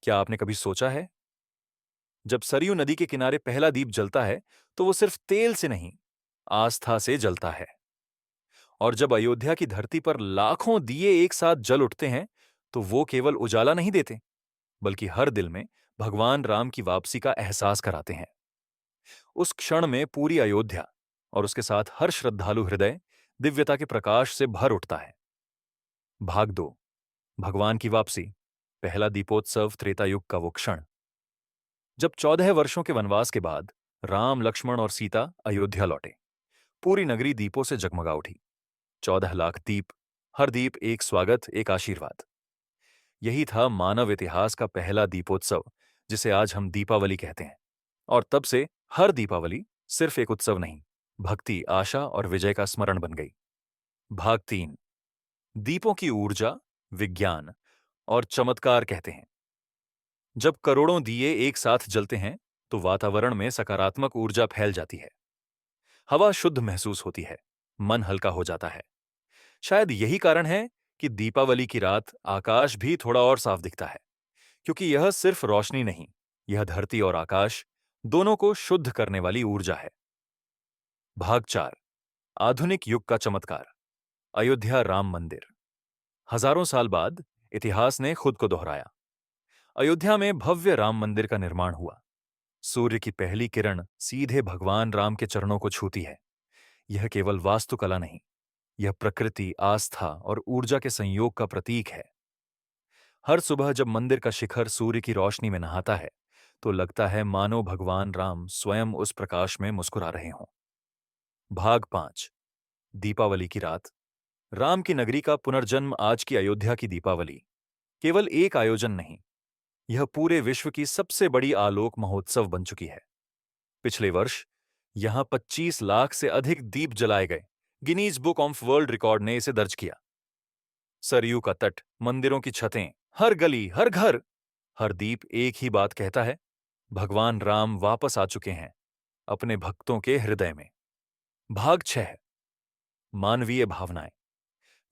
क्या आपने कभी सोचा है, जब सरयू नदी के किनारे पहला दीप जलता है तो वो सिर्फ तेल से नहीं, आस्था से जलता है। और जब अयोध्या की धरती पर लाखों दिए एक साथ जल उठते हैं तो वो केवल उजाला नहीं देते, बल्कि हर दिल में भगवान राम की वापसी का एहसास कराते हैं। उस क्षण में पूरी अयोध्या और उसके साथ हर श्रद्धालु हृदय दिव्यता के प्रकाश से भर उठता है। भाग 2, भगवान की वापसी, पहला दीपोत्सव, त्रेता युग का वो क्षण जब 14 वर्षों के वनवास के बाद राम, लक्ष्मण और सीता अयोध्या लौटे। पूरी नगरी दीपों से जगमगा उठी। 14 लाख दीप, हर दीप एक स्वागत, एक आशीर्वाद। यही था मानव इतिहास का पहला दीपोत्सव, जिसे आज हम दीपावली कहते हैं। और तब से हर दीपावली सिर्फ एक उत्सव नहीं, भक्ति, आशा और विजय का स्मरण बन गई। भाग 3, दीपों की ऊर्जा, विज्ञान और चमत्कार कहते हैं। जब करोड़ों दिए एक साथ जलते हैं तो वातावरण में सकारात्मक ऊर्जा फैल जाती है। हवा शुद्ध महसूस होती है, मन हल्का हो जाता है। शायद यही कारण है कि दीपावली की रात आकाश भी थोड़ा और साफ दिखता है, क्योंकि यह सिर्फ रोशनी नहीं, यह धरती और आकाश दोनों को शुद्ध करने वाली ऊर्जा है। भाग 4, आधुनिक युग का चमत्कार, अयोध्या राम मंदिर। हजारों साल बाद इतिहास ने खुद को दोहराया। अयोध्या में भव्य राम मंदिर का निर्माण हुआ। सूर्य की पहली किरण सीधे भगवान राम के चरणों को छूती है। यह केवल वास्तुकला नहीं, यह प्रकृति, आस्था और ऊर्जा के संयोग का प्रतीक है। हर सुबह जब मंदिर का शिखर सूर्य की रोशनी में नहाता है तो लगता है मानो भगवान राम स्वयं उस प्रकाश में मुस्कुरा रहे हों। भाग 5, दीपावली की रात, राम की नगरी का पुनर्जन्म। आज की अयोध्या की दीपावली केवल एक आयोजन नहीं, यह पूरे विश्व की सबसे बड़ी आलोक महोत्सव बन चुकी है। पिछले वर्ष यहां 25 लाख से अधिक दीप जलाए गए। Guinness book of world record ने इसे दर्ज किया। सरयू का तट, मंदिरों की छतें, हर गली, हर घर, हर दीप एक ही बात कहता है, भगवान राम वापस आ चुके हैं अपने भक्तों के हृदय में। भाग 6, मानवीय भावनाएं।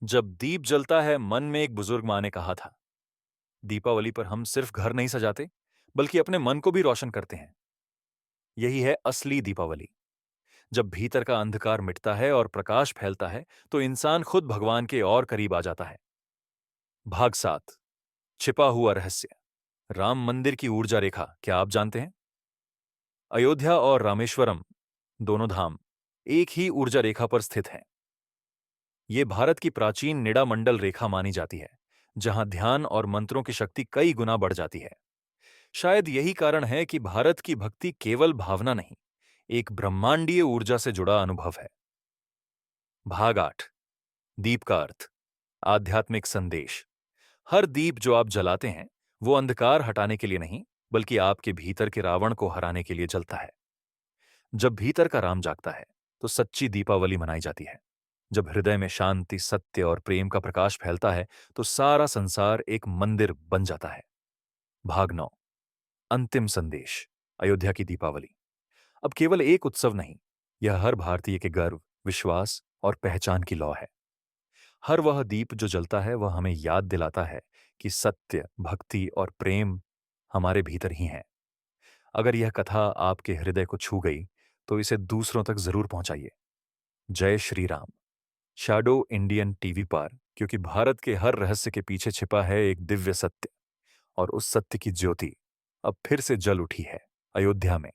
जब दीप जलता है, मन में एक बुजुर्ग माँ ने कहा था, दीपावली पर हम सिर्फ घर नहीं सजाते, बल्कि अपने मन को भी रोशन करते हैं। यही है असली दीपावली। जब भीतर का अंधकार मिटता है और प्रकाश फैलता है तो इंसान खुद भगवान के और करीब आ जाता है। भाग 7, छिपा हुआ रहस्य, राम मंदिर की ऊर्जा रेखा। क्या आप जानते हैं, अयोध्या और रामेश्वरम, दोनों धाम एक ही ऊर्जा रेखा पर स्थित हैं। ये भारत की प्राचीन निड़ा मंडल रेखा मानी जाती है, जहां ध्यान और मंत्रों की शक्ति कई गुना बढ़ जाती है। शायद यही कारण है कि भारत की भक्ति केवल भावना नहीं, एक ब्रह्मांडीय ऊर्जा से जुड़ा अनुभव है। भाग 8, दीप का अर्थ, आध्यात्मिक संदेश। हर दीप जो आप जलाते हैं वो अंधकार हटाने के लिए नहीं, बल्कि आपके भीतर के रावण को हराने के लिए जलता है। जब भीतर का राम जागता है तो सच्ची दीपावली मनाई जाती है। जब हृदय में शांति, सत्य और प्रेम का प्रकाश फैलता है तो सारा संसार एक मंदिर बन जाता है। भाग 9, अंतिम संदेश, अयोध्या की दीपावली अब केवल एक उत्सव नहीं, यह हर भारतीय के गर्व, विश्वास और पहचान की लौ है। हर वह दीप जो जलता है वह हमें याद दिलाता है कि सत्य, भक्ति और प्रेम हमारे भीतर ही हैं। अगर यह कथा आपके हृदय को छू गई तो इसे दूसरों तक जरूर पहुंचाइए। जय Shri Ram. Shadow Indian TV पर, क्योंकि भारत के हर रहस्य के पीछे छिपा है एक दिव्य सत्य, और उस सत्य की ज्योति अब फिर से जल उठी है अयोध्या में।